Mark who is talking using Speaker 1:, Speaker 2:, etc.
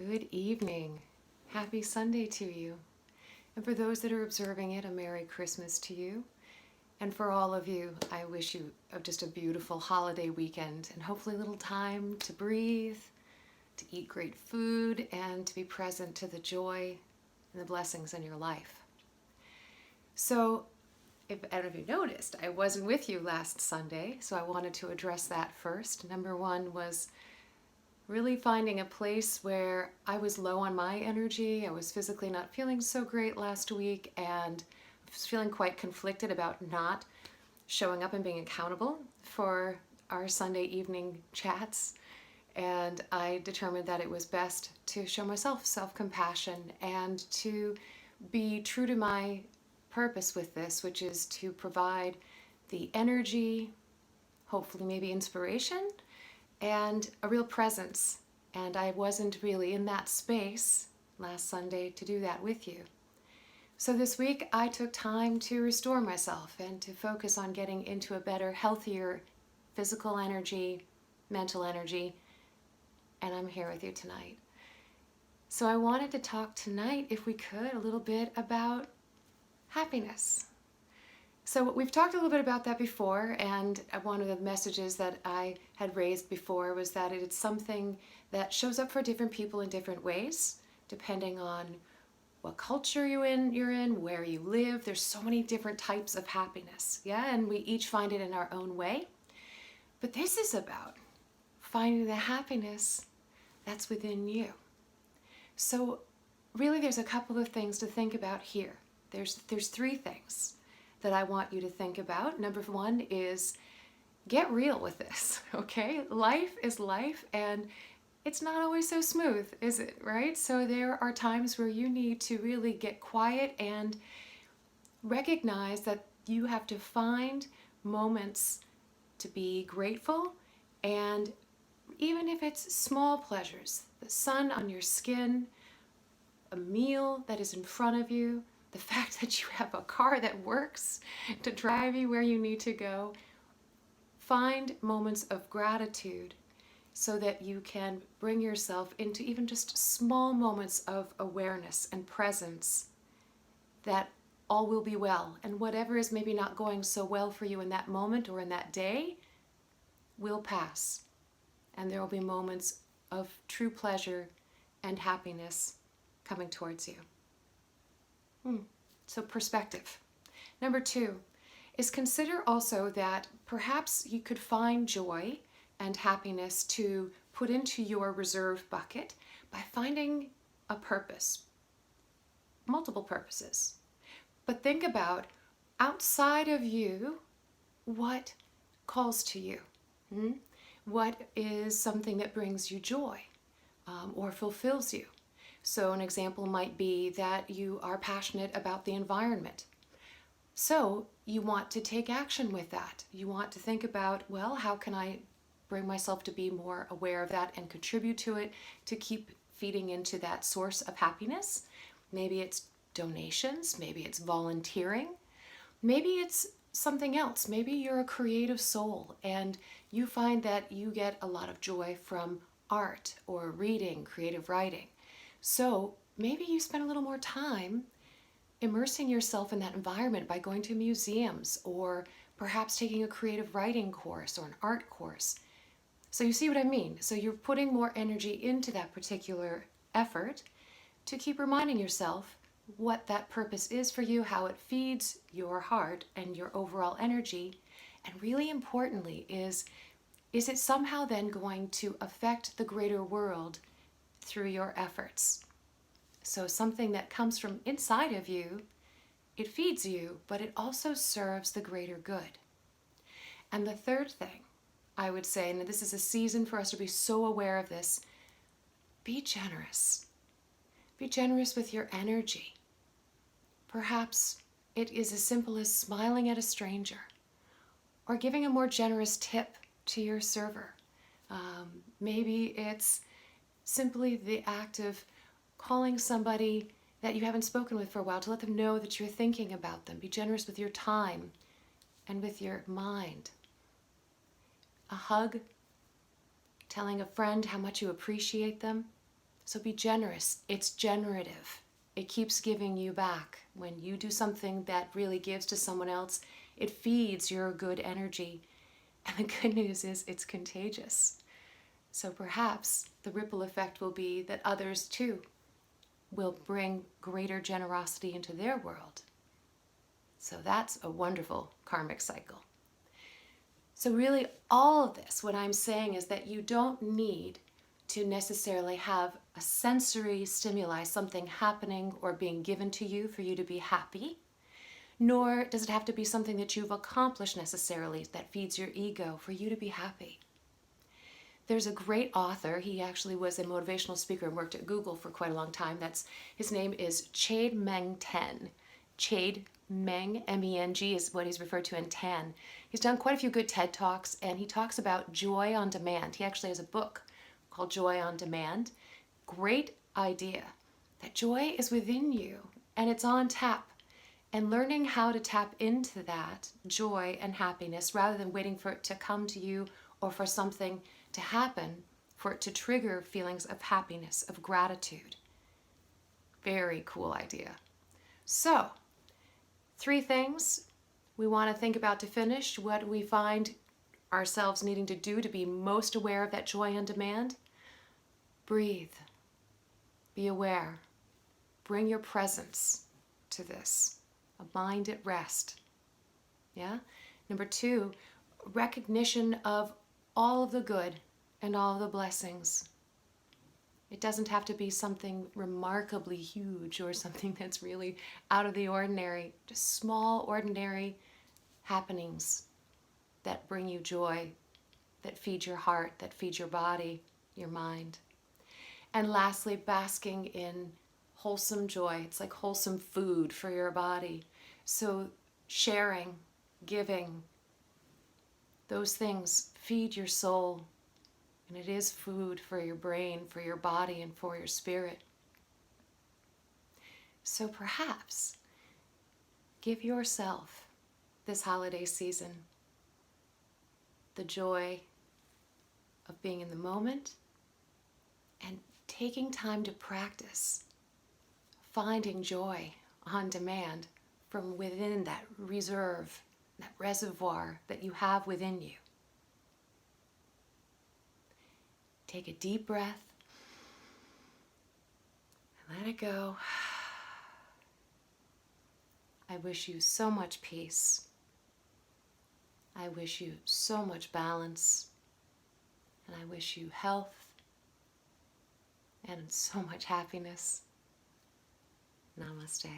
Speaker 1: Good evening. Happy Sunday to you. And for those that are observing it, a Merry Christmas to you. And for all of you, I wish you just a beautiful holiday weekend and hopefully a little time to breathe, to eat great food, and to be present to the joy and the blessings in your life. So, I don't know if you noticed, I wasn't with you last Sunday, so I wanted to address that first. Number one was really finding a place where I was low on my energy. I was physically not feeling so great last week and I was feeling quite conflicted about not showing up and being accountable for our Sunday evening chats. And I determined that it was best to show myself self-compassion and to be true to my purpose with this, which is to provide the energy, hopefully maybe inspiration, and a real presence. And I wasn't really in that space last Sunday to do that with you. So this week I took time to restore myself and to focus on getting into a better, healthier physical energy, mental energy, and I'm here with you tonight. So I wanted to talk tonight, if we could, a little bit about happiness. So we've talked a little bit about that before, and one of the messages that I had raised before was that it's something that shows up for different people in different ways, depending on what culture you're in, where you live. There's so many different types of happiness, yeah, and we each find it in our own way. But this is about finding the happiness that's within you. So really there's a couple of things to think about here. There's three things that I want you to think about. Number one is get real with this, okay? Life is life and it's not always so smooth, is it, right? So there are times where you need to really get quiet and recognize that you have to find moments to be grateful, and even if it's small pleasures, the sun on your skin, a meal that is in front of you, the fact that you have a car that works to drive you where you need to go. Find moments of gratitude so that you can bring yourself into even just small moments of awareness and presence that all will be well. And whatever is maybe not going so well for you in that moment or in that day will pass. And there will be moments of true pleasure and happiness coming towards you. So perspective. Number two is consider also that perhaps you could find joy and happiness to put into your reserve bucket by finding a purpose, multiple purposes. But think about outside of you, what calls to you? What is something that brings you joy or fulfills you? So an example might be that you are passionate about the environment. So you want to take action with that. You want to think about, well, how can I bring myself to be more aware of that and contribute to it to keep feeding into that source of happiness? Maybe it's donations, maybe it's volunteering, maybe it's something else. Maybe you're a creative soul and you find that you get a lot of joy from art or reading, creative writing. So maybe you spend a little more time immersing yourself in that environment by going to museums or perhaps taking a creative writing course or an art course. So you see what I mean? So you're putting more energy into that particular effort to keep reminding yourself what that purpose is for you, how it feeds your heart and your overall energy. And really importantly is it somehow then going to affect the greater world through your efforts? So something that comes from inside of you, it feeds you, but it also serves the greater good. And the third thing I would say, and this is a season for us to be so aware of this, be generous. Be generous with your energy. Perhaps it is as simple as smiling at a stranger or giving a more generous tip to your server. Maybe it's simply the act of calling somebody that you haven't spoken with for a while to let them know that you're thinking about them. Be generous with your time and with your mind. A hug, telling a friend how much you appreciate them, So be generous. It's generative. It keeps giving you back. When you do something that really gives to someone else, it feeds your good energy. And the good news is it's contagious. So perhaps the ripple effect will be that others too will bring greater generosity into their world. So that's a wonderful karmic cycle. So really all of this, what I'm saying is that you don't need to necessarily have a sensory stimuli, something happening or being given to you for you to be happy, nor does it have to be something that you've accomplished necessarily that feeds your ego for you to be happy. There's a great author, he actually was a motivational speaker and worked at Google for quite a long time. His name is Chade Meng Tan. Chade Meng, M-E-N-G is what he's referred to in Tan. He's done quite a few good TED Talks, and he talks about joy on demand. He actually has a book called Joy on Demand. Great idea that joy is within you and it's on tap. And learning how to tap into that joy and happiness rather than waiting for it to come to you or for something to happen, for it to trigger feelings of happiness, of gratitude. Very cool idea. So, 3 things we want to think about to finish. What we find ourselves needing to do to be most aware of that joy on demand. Breathe. Be aware. Bring your presence to this. A mind at rest. Yeah? Number 2, recognition of all of the good and all of the blessings. It doesn't have to be something remarkably huge or something that's really out of the ordinary. Just small, ordinary happenings that bring you joy, that feed your heart, that feed your body, your mind. And lastly, basking in wholesome joy. It's like wholesome food for your body. So sharing, giving, those things feed your soul. And it is food for your brain, for your body, and for your spirit. So perhaps give yourself this holiday season the joy of being in the moment and taking time to practice finding joy on demand from within that reserve, that reservoir that you have within you. Take a deep breath and let it go. I wish you so much peace. I wish you so much balance. And I wish you health and so much happiness. Namaste.